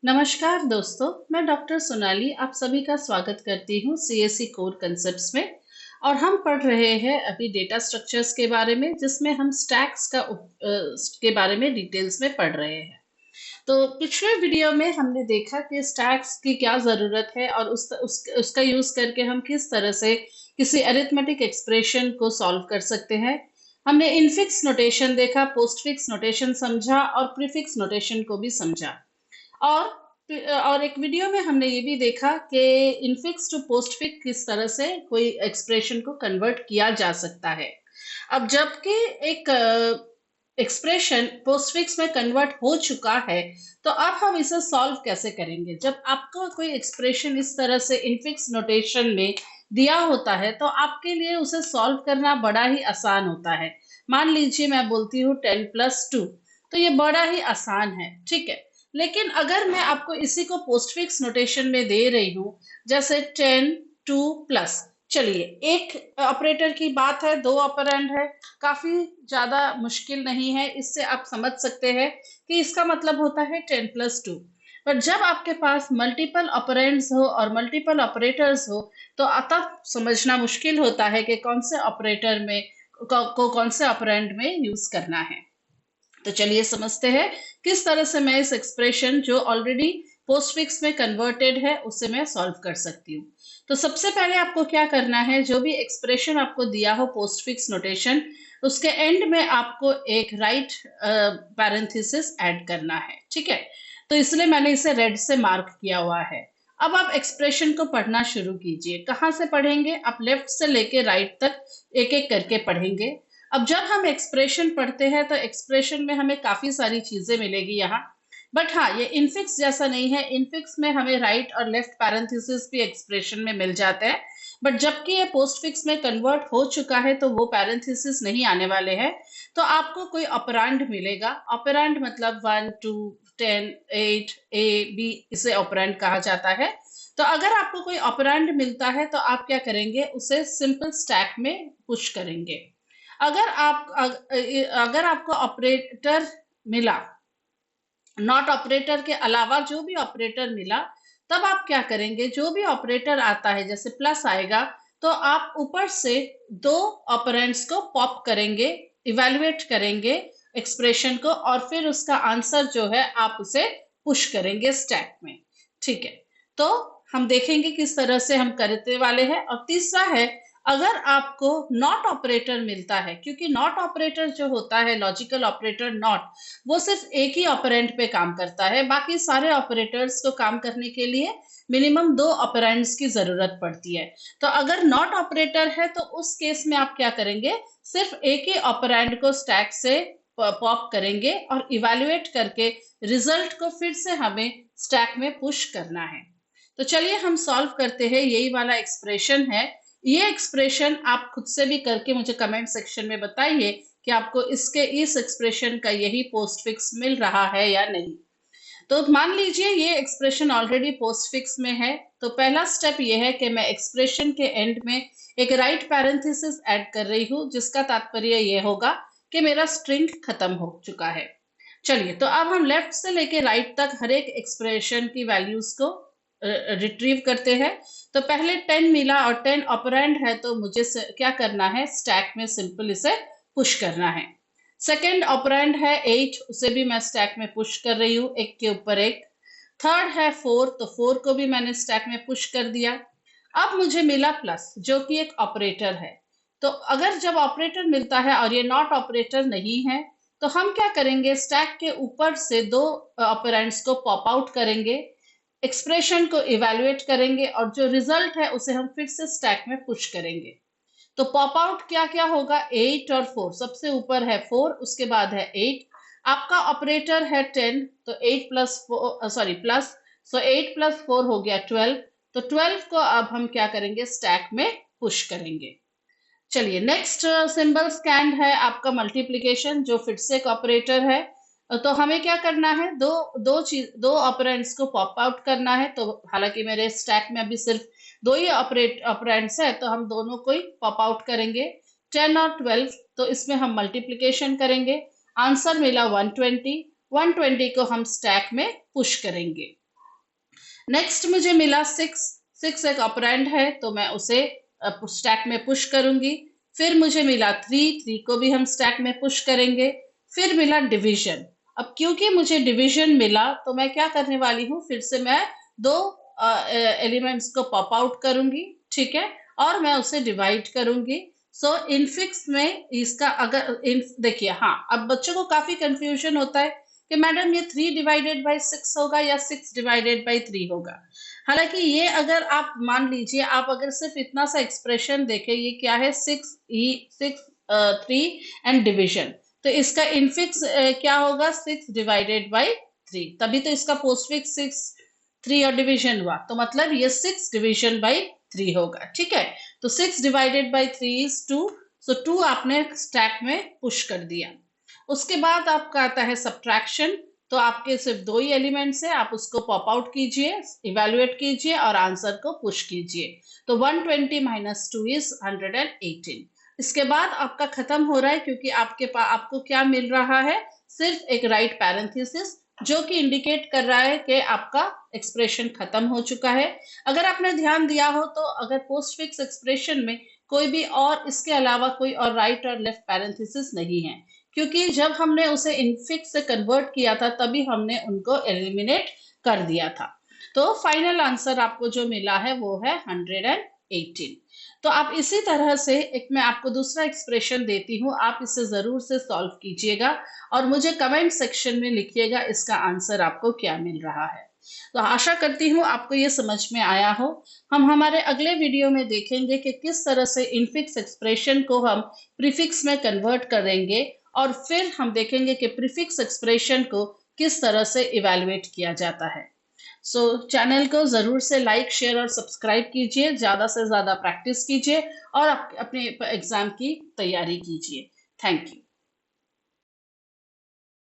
नमस्कार दोस्तों, मैं डॉक्टर सोनाली आप सभी का स्वागत करती हूँ सीएससी कोर कंसेप्ट्स में। और हम पढ़ रहे हैं अभी डेटा स्ट्रक्चर्स के बारे में, जिसमें हम स्टैक्स के बारे में डिटेल्स में पढ़ रहे हैं। तो पिछले वीडियो में हमने देखा कि स्टैक्स की क्या ज़रूरत है और उसका यूज़ करके हम किस तरह से किसी अरिथमेटिक एक्सप्रेशन को सॉल्व कर सकते हैं। हमने इनफिक्स नोटेशन देखा, पोस्टफिक्स नोटेशन समझा और प्रीफिक्स नोटेशन को भी समझा। और और एक वीडियो में हमने ये भी देखा कि इनफिक्स टू पोस्टफिक्स किस तरह से कोई एक्सप्रेशन को कन्वर्ट किया जा सकता है। अब जबकि एक एक्सप्रेशन पोस्टफिक्स में कन्वर्ट हो चुका है, तो अब हम इसे सॉल्व कैसे करेंगे। जब आपको कोई एक्सप्रेशन इस तरह से इनफिक्स नोटेशन में दिया होता है, तो आपके लिए उसे सॉल्व करना बड़ा ही आसान होता है। मान लीजिए मैं बोलती हूँ 10+2, तो ये बड़ा ही आसान है, ठीक है। लेकिन अगर मैं आपको इसी को पोस्टफिक्स नोटेशन में दे रही हूँ, जैसे 10 2+, चलिए एक ऑपरेटर की बात है, 2 ऑपरेंड है, काफी ज्यादा मुश्किल नहीं है, इससे आप समझ सकते हैं कि इसका मतलब होता है 10+2। पर जब आपके पास मल्टीपल ऑपरेंड्स हो और मल्टीपल ऑपरेटर्स हो, तो तब समझना मुश्किल होता है कि कौन से ऑपरेटर में कौन से ऑपरेंड में यूज करना है। तो चलिए समझते हैं किस तरह से मैं इस एक्सप्रेशन जो ऑलरेडी पोस्टफिक्स में कन्वर्टेड है उसे मैं सॉल्व कर सकती हूँ। तो सबसे पहले आपको क्या करना है, जो भी एक्सप्रेशन आपको दिया हो पोस्टफिक्स नोटेशन, उसके एंड में आपको एक राइट पैरेंथेसिस ऐड करना है, ठीक है। तो इसलिए मैंने इसे रेड से मार्क किया हुआ है। अब आप एक्सप्रेशन को पढ़ना शुरू कीजिए। कहाँ से पढ़ेंगे? आप लेफ्ट से लेके राइट तक एक एक करके पढ़ेंगे। अब जब हम एक्सप्रेशन पढ़ते हैं तो एक्सप्रेशन में हमें काफी सारी चीजें मिलेगी यहाँ। बट हाँ, ये इनफिक्स जैसा नहीं है। इनफिक्स में हमें राइट और लेफ्ट पैरेंथेसिस भी एक्सप्रेशन में मिल जाते हैं, बट जबकि ये पोस्टफिक्स में कन्वर्ट हो चुका है तो वो पैरेंथेसिस नहीं आने वाले हैं। तो आपको कोई ऑपरेंड मिलेगा। ऑपरेंड मतलब 1 2 10 8 ए बी, इसे ऑपरेंड कहा जाता है। तो अगर आपको कोई ऑपरेंड मिलता है तो आप क्या करेंगे, उसे सिंपल स्टैक में पुश करेंगे। अगर आपको ऑपरेटर मिला, नॉट ऑपरेटर के अलावा जो भी ऑपरेटर मिला, तब आप क्या करेंगे, जो भी ऑपरेटर आता है, जैसे प्लस आएगा, तो आप ऊपर से 2 ऑपरेंड्स को पॉप करेंगे, इवेलुएट करेंगे एक्सप्रेशन को, और फिर उसका आंसर जो है आप उसे पुश करेंगे स्टैक में, ठीक है। तो हम देखेंगे किस तरह से हम करने वाले हैं। और तीसरा है, अगर आपको नॉट ऑपरेटर मिलता है, क्योंकि नॉट ऑपरेटर जो होता है, लॉजिकल ऑपरेटर नॉट, वो सिर्फ एक ही ऑपरेंड पे काम करता है। बाकी सारे ऑपरेटर्स को काम करने के लिए मिनिमम 2 ऑपरेंड्स की जरूरत पड़ती है। तो अगर नॉट ऑपरेटर है तो उस केस में आप क्या करेंगे, सिर्फ एक ही ऑपरेंड को स्टैक से पॉप करेंगे और इवेल्युएट करके रिजल्ट को फिर से हमें स्टैक में पुश करना है। तो चलिए हम सॉल्व करते हैं। यही वाला एक्सप्रेशन है। ये एक्सप्रेशन आप खुद से भी करके मुझे कमेंट सेक्शन में बताइए कि आपको इस एक्सप्रेशन का यही पोस्टफिक्स मिल रहा है या नहीं। तो मान लीजिए ये एक्सप्रेशन ऑलरेडी पोस्टफिक्स में है। तो पहला स्टेप ये है कि मैं एक्सप्रेशन के एंड में एक राइट पैरेंथेसिस ऐड कर रही हूँ, जिसका तात्पर्य ये होगा कि मेरा स्ट्रिंग खत्म हो चुका है। चलिए, तो अब हम लेफ्ट से लेके राइट तक हर एक एक्सप्रेशन की वैल्यूज को रिट्रीव करते हैं। तो पहले 10 मिला और 10 ऑपरेंड है, तो मुझे क्या करना है, स्टैक में सिंपल इसे पुश करना है। सेकंड ऑपरेंड है 8, उसे भी मैं स्टैक में पुश कर रही हूँ, एक के ऊपर एक। थर्ड है 4, तो 4 को भी मैंने स्टैक में पुश कर दिया। अब मुझे मिला प्लस, जो कि एक ऑपरेटर है। तो अगर जब ऑपरेटर मिलता है और ये नॉट ऑपरेटर नहीं है, तो हम क्या करेंगे, स्टैक के ऊपर से 2 ऑपरेंड्स को पॉप आउट करेंगे, एक्सप्रेशन को इवेल्युएट करेंगे, और जो रिजल्ट है उसे हम फिर से स्टैक में पुश करेंगे। तो पॉप आउट क्या क्या होगा, 8 और 4। सबसे ऊपर है 4, उसके बाद है 8। आपका ऑपरेटर है 10, तो 8 प्लस 4, सॉरी प्लस, सो 8 प्लस 4 हो गया 12। तो 12 को अब हम क्या करेंगे, स्टैक में पुश करेंगे। चलिए, नेक्स्ट सिंबल स्कैंड है आपका मल्टीप्लिकेशन, जो फिर से एक ऑपरेटर है। तो हमें क्या करना है, दो ऑपरेंड्स को पॉप आउट करना है। तो हालांकि मेरे स्टैक में अभी सिर्फ 2 ही ऑपरेंड्स है, तो हम दोनों को ही पॉप आउट करेंगे, 10 और 12। तो इसमें हम मल्टीप्लिकेशन करेंगे, आंसर मिला 120। 120 को हम स्टैक में पुश करेंगे। नेक्स्ट मुझे मिला 6 एक ऑपरेंड है तो मैं उसे स्टैक में पुश करूंगी। फिर मुझे मिला 3 को भी हम स्टैक में पुश करेंगे। फिर मिला डिवीजन। अब क्योंकि मुझे डिवीजन मिला तो मैं क्या करने वाली हूँ, फिर से मैं दो एलिमेंट्स को पॉप आउट करूंगी, ठीक है, और मैं उसे डिवाइड करूंगी। सो इनफिक्स में इसका अगर देखिए, हाँ, अब बच्चों को काफी कंफ्यूजन होता है कि मैडम ये 3/6 होगा या 6/3 होगा। हालांकि ये अगर आप मान लीजिए, आप अगर सिर्फ इतना सा एक्सप्रेशन देखें, ये क्या है, 3 एंड डिवीजन, तो इसका इनफिक्स क्या होगा, 6/3, तभी तो इसका पोस्टफिक्स 3 और डिवीजन हुआ, तो मतलब ये 6/3 होगा, ठीक है। तो 6/3 इज 2, सो 2 आपने स्टैक में पुश कर दिया। उसके बाद आपका आता है सब्ट्रैक्शन। तो आपके सिर्फ 2 ही एलिमेंट्स है, आप उसको पॉप आउट कीजिए, इवेलुएट कीजिए और आंसर को पुश कीजिए। तो 120 - 2 इज 118। इसके बाद आपका खत्म हो रहा है, क्योंकि आपको क्या मिल रहा है, सिर्फ एक राइट पैरेंथेसिस, जो कि इंडिकेट कर रहा है कि आपका एक्सप्रेशन खत्म हो चुका है। अगर आपने ध्यान दिया हो तो अगर पोस्टफिक्स एक्सप्रेशन में कोई भी और इसके अलावा कोई और राइट और लेफ्ट पैरेंथेसिस नहीं है, क्योंकि जब हमने उसे इनफिक्स से कन्वर्ट किया था तभी हमने उनको एलिमिनेट कर दिया था। तो फाइनल आंसर आपको जो मिला है वो है 118। तो आप इसी तरह से एक मैं आपको दूसरा एक्सप्रेशन देती हूँ, आप इसे जरूर से सॉल्व कीजिएगा और मुझे कमेंट सेक्शन में लिखिएगा इसका आंसर आपको क्या मिल रहा है। तो आशा करती हूँ आपको ये समझ में आया हो। हम हमारे अगले वीडियो में देखेंगे कि किस तरह से इनफिक्स एक्सप्रेशन को हम प्रीफिक्स में कन्वर्ट करेंगे, और फिर हम देखेंगे कि प्रीफिक्स एक्सप्रेशन को किस तरह से इवैल्यूएट किया जाता है। सो चैनल को जरूर से लाइक, शेयर और सब्सक्राइब कीजिए, ज्यादा से ज्यादा प्रैक्टिस कीजिए और अपने एग्जाम की तैयारी कीजिए। Thank you.